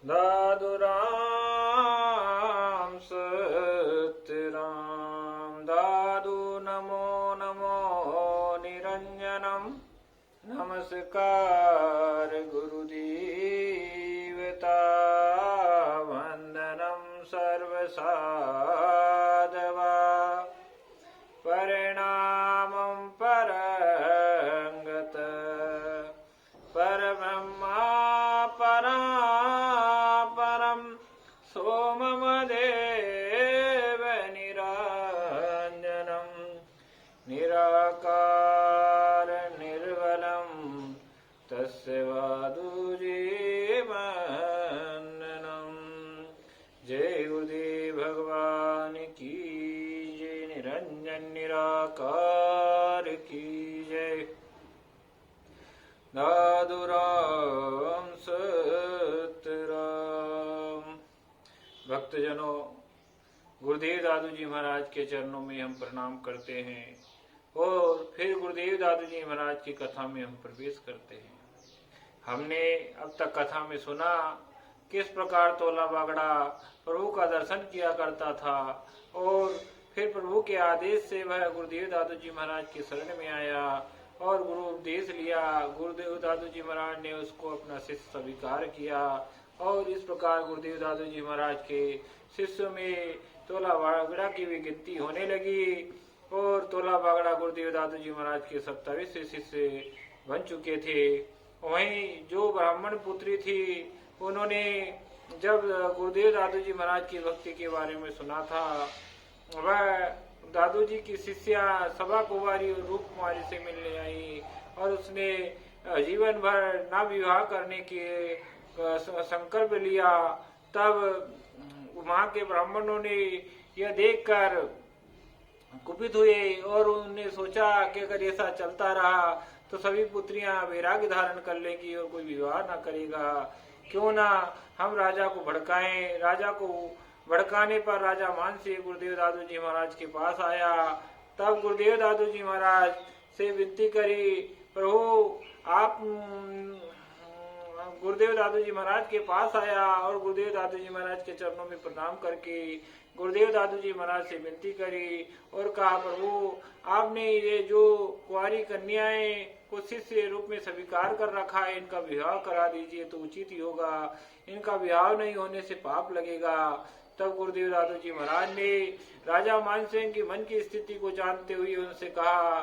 दादू राम सत्य राम। दादू नमो नमो निरंजनम। नमस्कार गुरुदेवता। वंदनम सर्वसाधवा। परिणामं परंगत। परब्रह्मा परापरं सोममदेव निरञ्जनं। निराकार निर्मलं तस्य वादुजीवननं। जय गुरुदेव भगवान की जय। निरंजन निराकार की जय। दादू राम सत्य राम। भक्तजनों, गुरुदेव दादू जी महाराज के चरणों में हम प्रणाम करते हैं और फिर गुरुदेव दादू जी महाराज की कथा में हम प्रवेश करते हैं। हमने अब तक कथा में सुना किस प्रकार तोला बागड़ा प्रभु का दर्शन किया करता था और फिर प्रभु के आदेश से वह गुरुदेव दादू जी महाराज की शरण में आया और गुरु उपदेश लिया। गुरुदेव दादू जी महाराज ने उसको अपना शिष्य स्वीकार किया और इस प्रकार गुरुदेव दादू जी महाराज के शिष्यों में तोला बागड़ा की भी गिनती होने लगी और तोला बागड़ा गुरुदेव दादू जी महाराज के 27 शिष्य बन चुके थे। वहीं जो ब्राह्मण पुत्री थी, उन्होंने जब गुरुदेव दादू जी महाराज की भक्ति के बारे में सुना था, वह दादू जी की शिष्या सभा कुमारी और रूप कुमारी से मिलने आई और उसने जीवन भर ना विवाह करने के संकल्प लिया। तब वहां के ब्राह्मणों ने यह देखकर कुपित हुए और उन्होंने सोचा कि अगर ऐसा चलता रहा तो सभी पुत्रियां वैराग्य धारण कर लेंगी और कोई विवाह ना करेगा। क्यों ना हम राजा को भड़काएं। राजा को भड़काने पर राजा मानसिंह गुरुदेव दादू जी महाराज के पास आया। तब गुरुदेव दादू जी महाराज से विनती करी, प्रभु आप गुरुदेव दादू जी महाराज के पास आया और गुरुदेव दादू जी महाराज के चरणों में प्रणाम करके गुरुदेव दादू जी महाराज से विनती करी और कहा, प्रभु आपने ये जो कुंवारी कन्याएं को शिष्य रूप में स्वीकार कर रखा है, इनका विवाह करा दीजिए तो उचित ही होगा। इनका विवाह नहीं होने से पाप लगेगा। तब गुरुदेव दादू जी महाराज ने राजा मानसिंह की मन की स्थिति को जानते हुए उनसे कहा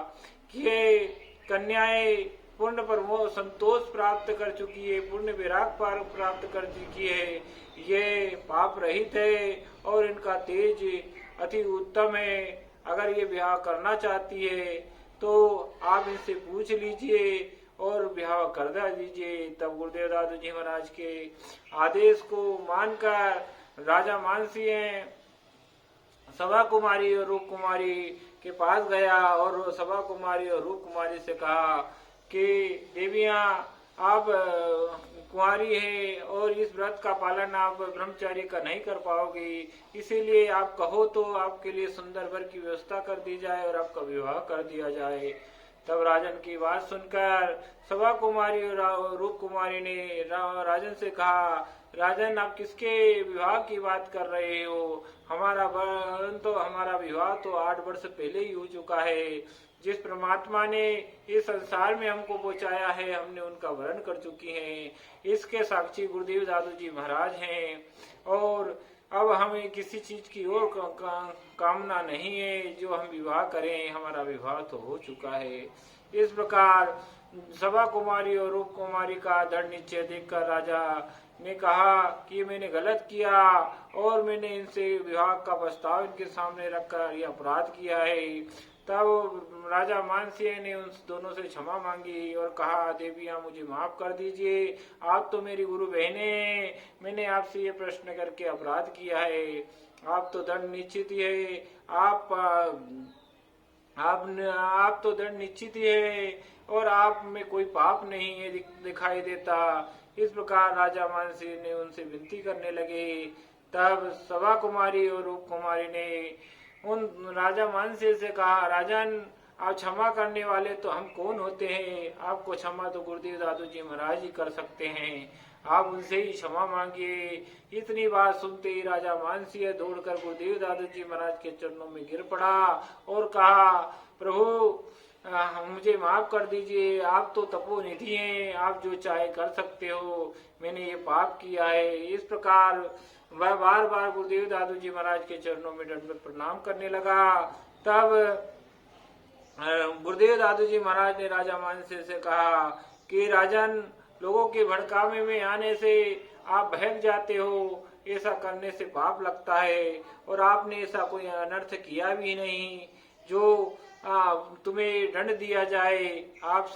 कि ये कन्याएं पूर्ण परमो संतोष प्राप्त कर चुकी है, पूर्ण विराग प्राप्त कर चुकी है, ये पाप रहित है और इनका तेज अति उत्तम है। अगर ये विवाह करना चाहती है तो आप इनसे पूछ लीजिए और विवाह कर दीजिए। तब गुरुदेव दादू जी महाराज के आदेश को मानकर राजा मानसिंह सभा कुमारी और रूप कुमारी के पास गया और सभा कुमारी और रूप कुमारी से कहा कि देवियां आप कुंवारी है और इस व्रत का पालन आप ब्रह्मचारी का नहीं कर पाओगी, इसीलिए आप कहो तो आपके लिए सुंदर वर की व्यवस्था कर दी जाए और आपका विवाह कर दिया जाए। तब राजन की बात सुनकर सभा कुमारी और रूप कुमारी ने राजन से कहा, राजन आप किसके विवाह की बात कर रहे हो? हमारा विवाह तो 8 वर्ष पहले ही हो चुका है। जिस परमात्मा ने इस संसार में हमको पहुंचाया है, हमने उनका वर्ण कर चुकी हैं। इसके साक्षी गुरुदेव दादू जी महाराज हैं और अब हमें किसी चीज की और कामना नहीं है जो हम विवाह करें, हमारा विवाह तो हो चुका है। इस प्रकार सभा कुमारी और रूप कुमारी का दृढ़ निश्चय देखकर राजा ने कहा कि मैंने गलत किया और मैंने इनसे विवाह का प्रस्ताव इनके सामने रखकर यह अपराध किया है। तब राजा मानसिंह ने उन दोनों से क्षमा मांगी और कहा, देवियां मुझे माफ कर दीजिए, आप तो मेरी गुरु बहने हैं, मैंने आपसे ये प्रश्न करके अपराध किया है। आप तो दृढ़ निश्चित ही है, आप तो दृढ़ निश्चित ही है और आप में कोई पाप नहीं है दिखाई देता। इस प्रकार राजा मानसिंह ने उनसे विनती करने लगे। तब सभा कुमारी और रूप कुमारी ने उन राजा मानसिंह से कहा, राजन आप क्षमा करने वाले तो हम कौन होते हैं, आपको क्षमा तो गुरुदेव दादू जी महाराज ही कर सकते हैं। आप उनसे ही क्षमा मांगिए। इतनी बात सुनते ही राजा मानसिंह दौड़कर गुरुदेव दादू जी महाराज के चरणों में गिर पड़ा और कहा, प्रभु मुझे माफ कर दीजिए, आप तो तपोनिधि हैं, आप जो चाहे कर सकते हो, मैंने ये पाप किया है। इस प्रकार वह बार बार गुरुदेव दादू जी महाराज के चरणों में दंडवत प्रणाम करने लगा। तब गुरुदेव दादू जी महाराज ने राजा मानसिंह से कहा कि राजन, लोगों के भड़कावे में आने से आप बहक जाते हो, ऐसा करने से पाप लगता है, और आपने ऐसा कोई अनर्थ किया भी नहीं जो तुम्हें दंड दिया जाए। आप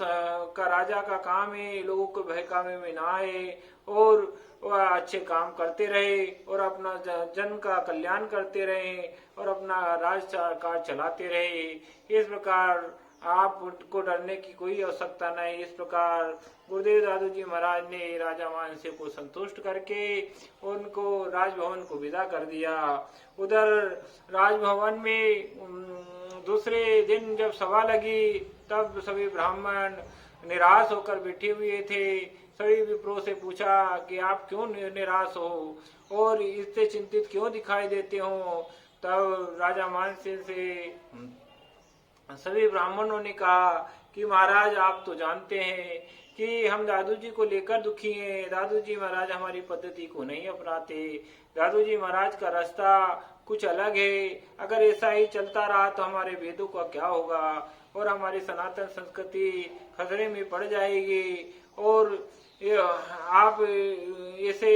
का राजा का काम है लोगों को बहकावे में ना आए और वह अच्छे काम करते रहे और अपना जन का कल्याण करते रहे और अपना राजकाज चलाते रहे। इस प्रकार आपको डरने की कोई आवश्यकता नहीं। इस प्रकार गुरुदेव दादू जी महाराज ने राजा मानसिंह को संतुष्ट करके उनको राजभवन को विदा कर दिया। उधर राजभवन में दूसरे दिन जब सभा लगी तब सभी ब्राह्मण निराश होकर बैठे हुए थे। सभी विप्रों से पूछा कि आप क्यों निराश हो और इससे चिंतित क्यों दिखाई देते हो। तब राजा मानसिंह से सभी ब्राह्मणों ने कहा कि महाराज, आप तो जानते हैं कि हम दादू जी को लेकर दुखी हैं। दादू जी महाराज हमारी पद्धति को नहीं अपनाते। दादू जी महाराज का रास्ता कुछ अलग है। अगर ऐसा ही चलता रहा तो हमारे वेदों का क्या होगा और हमारी सनातन संस्कृति खतरे में पड़ जाएगी। और आप ऐसे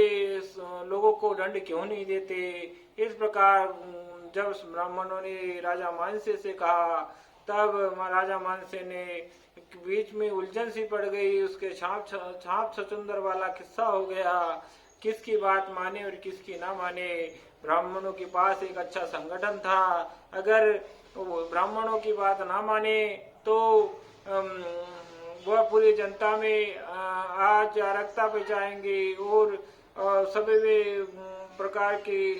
लोगों को दंड क्यों नहीं देते। इस प्रकार जब ब्राह्मणों ने राजा मानसिंह से कहा तब राजा मानसिंह ने बीच में उलझन सी पड़ गई। उसके छाप छचुंदर वाला किस्सा हो गया, किसकी बात माने और किसकी ना माने। ब्राह्मणों के पास एक अच्छा संगठन था, अगर ब्राह्मणों की बात ना माने तो वह पूरी जनता में आज अराजकता पे जाएंगे और सभी प्रकार की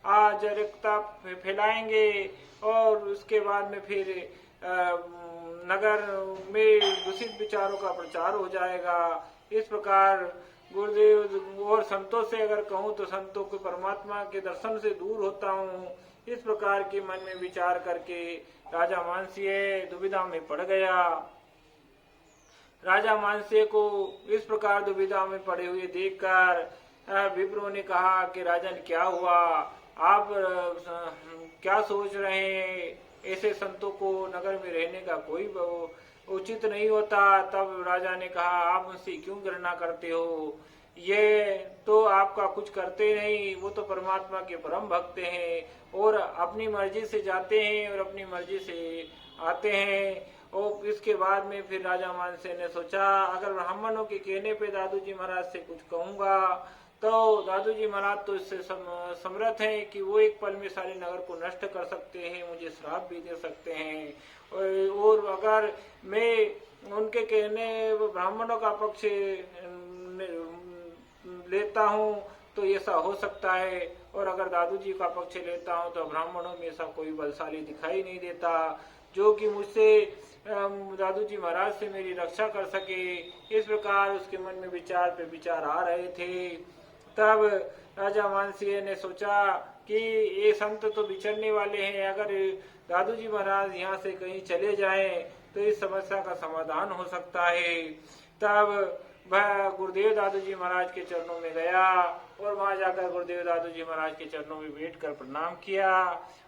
अराजकता फैलाएंगे और उसके बाद में फिर नगर में दूषित विचारों का प्रचार हो जाएगा। इस प्रकार गुरुदेव और संतों से अगर कहूँ तो संतों को परमात्मा के दर्शन से दूर होता हूँ। इस प्रकार के मन में विचार करके राजा मानसिंह दुविधा में पड़ गया। राजा मानसिंह को इस प्रकार दुविधा में पड़े हुए देखकर विप्रों ने कहा कि राजन, क्या हुआ, आप क्या सोच रहे हैं, ऐसे संतों को नगर में रहने का कोई उचित नहीं होता। तब राजा ने कहा, आप मुझसे क्यों घृणा करते हो, ये तो आपका कुछ करते नहीं, वो तो परमात्मा के परम भक्त हैं और अपनी मर्जी से जाते हैं और अपनी मर्जी से आते हैं। और इसके बाद में फिर राजा मानसिंह ने सोचा, अगर ब्राह्मणों के कहने पे दादू जी महाराज से कुछ कहूंगा तो दादू जी महाराज तो इससे समर्थ हैं कि वो एक पल में सारे नगर को नष्ट कर सकते हैं, मुझे श्राप भी दे सकते हैं। और अगर मैं उनके कहने ब्राह्मणों का पक्ष लेता हूँ तो ऐसा हो सकता है, और अगर दादू जी का पक्ष लेता हूँ तो ब्राह्मणों में ऐसा कोई बलशाली दिखाई नहीं देता जो कि मुझसे दादू जी महाराज से मेरी रक्षा कर सके। इस प्रकार उसके मन में विचार पे विचार आ रहे थे। तब राजा मानसिंह ने सोचा कि ये संत तो बिछड़ने वाले हैं, अगर दादू जी महाराज यहाँ से कहीं चले जाएं तो इस समस्या का समाधान हो सकता है। तब वह गुरुदेव दादू जी महाराज के चरणों में गया और वहां जाकर गुरुदेव दादू जी महाराज के चरणों में बैठकर प्रणाम किया।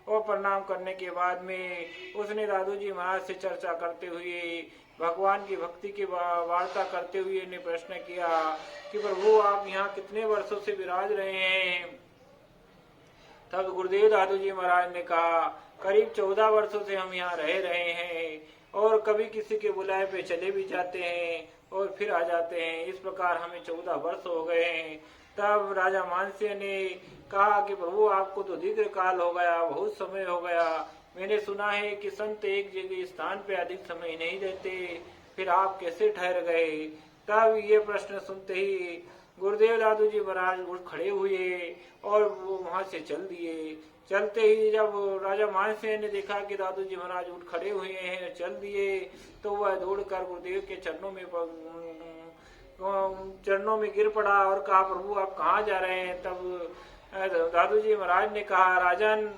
और प्रणाम करने के बाद में उसने दादू जी महाराज से चर्चा करते हुए, भगवान की भक्ति की वार्ता करते हुए ने प्रश्न किया कि प्रभु, आप यहाँ कितने वर्षों से विराज रहे हैं। तब गुरुदेव दादू जी महाराज ने कहा, करीब 14 वर्षों से हम यहाँ रह रहे हैं और कभी किसी के बुलाए पे चले भी जाते हैं और फिर आ जाते हैं। इस प्रकार हमें 14 वर्ष हो गए हैं। तब राजा मानसिंह ने कहा कि प्रभु, आपको तो दीर्घ काल हो गया, बहुत समय हो गया। मैंने सुना है कि संत एक जगह स्थान पे अधिक समय नहीं रहते, फिर आप कैसे ठहर गए। तब ये प्रश्न सुनते ही गुरुदेव दादू जी महाराज उठ खड़े हुए और वो वहां से चल दिए। चलते ही जब राजा मानसिंह ने देखा कि दादू जी महाराज उठ खड़े हुए हैं, चल दिए, तो वह दौड़कर गुरुदेव के चरणों में चरणों में गिर पड़ा और कहा, प्रभु आप कहाँ जा रहे हैं। तब दादू जी महाराज ने कहा, राजन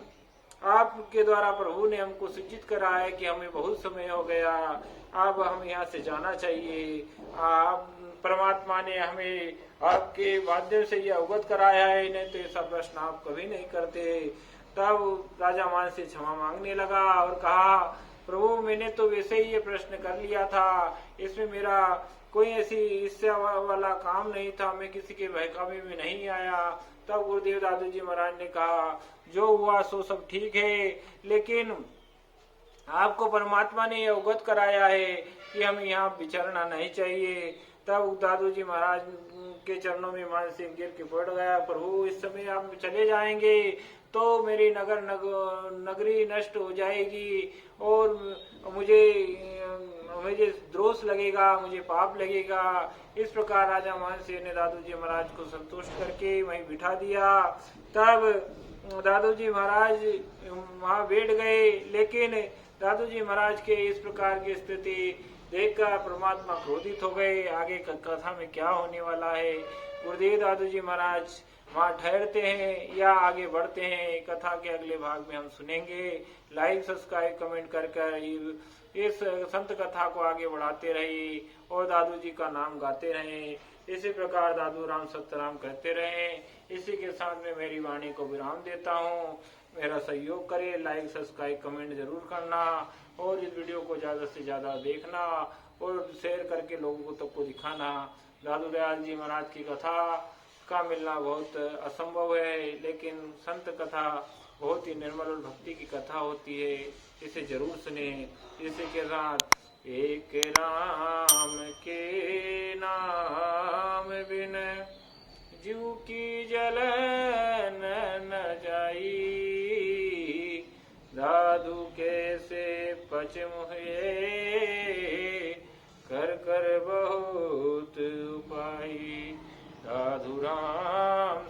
आपके द्वारा प्रभु ने हमको सूचित करा है कि हमें बहुत समय हो गया, अब हम यहाँ से जाना चाहिए। आप परमात्मा ने हमें आपके माध्यम से यह अवगत कराया है, नहीं तो ऐसा प्रश्न आप कभी नहीं करते। तब राजा मान से क्षमा मांगने लगा और कहा, प्रभु मैंने तो वैसे ही ये प्रश्न कर लिया था, इसमें मेरा कोई ऐसी ईर्ष्या वाला काम नहीं था, मैं किसी के बहकावे में नहीं आया। तब गुरुदेव दादू जी महाराज ने कहा, जो हुआ सो सब ठीक है, लेकिन आपको परमात्मा ने यह अवगत कराया है कि हमें यहाँ विचरना नहीं चाहिए। तब दादू जी महाराज के चरणों में मान सिंह गिर के पड़ गया, प्रभु इस समय आप चले जाएंगे तो मेरी नगरी नष्ट हो जाएगी और मुझे दोष लगेगा, मुझे पाप लगेगा। इस प्रकार राजा मान सिंह ने दादू जी महाराज को संतुष्ट करके वहीं बिठा दिया। तब दादू जी महाराज वहां बैठ गए, लेकिन दादू जी महाराज के इस प्रकार की स्थिति देखकर परमात्मा क्रोधित हो गए। आगे कथा में क्या होने वाला है, गुरुदेव दादू जी महाराज वहाँ ठहरते हैं या आगे बढ़ते हैं, कथा के अगले भाग में हम सुनेंगे। लाइक सब्सक्राइब कमेंट कर इस संत कथा को आगे बढ़ाते रहिए और दादू जी का नाम गाते रहें। इसी प्रकार दादू राम सत्यराम कहते रहें। इसी के साथ में मेरी वाणी को विराम देता हूँ। मेरा सहयोग करें, लाइक सब्सक्राइब कमेंट जरूर करना और इस वीडियो को ज़्यादा से ज़्यादा देखना और शेयर करके लोगों को तक को दिखाना। दादू दयाल जी महाराज की कथा का मिलना बहुत असंभव है, लेकिन संत कथा बहुत ही निर्मल और भक्ति की कथा होती है, इसे जरूर सुने। इसी के साथ एक राम के नाम बिन जीव की जलन न जाई, दादू कैसे पचमुहे कर कर बहुत उपाई। साधु राम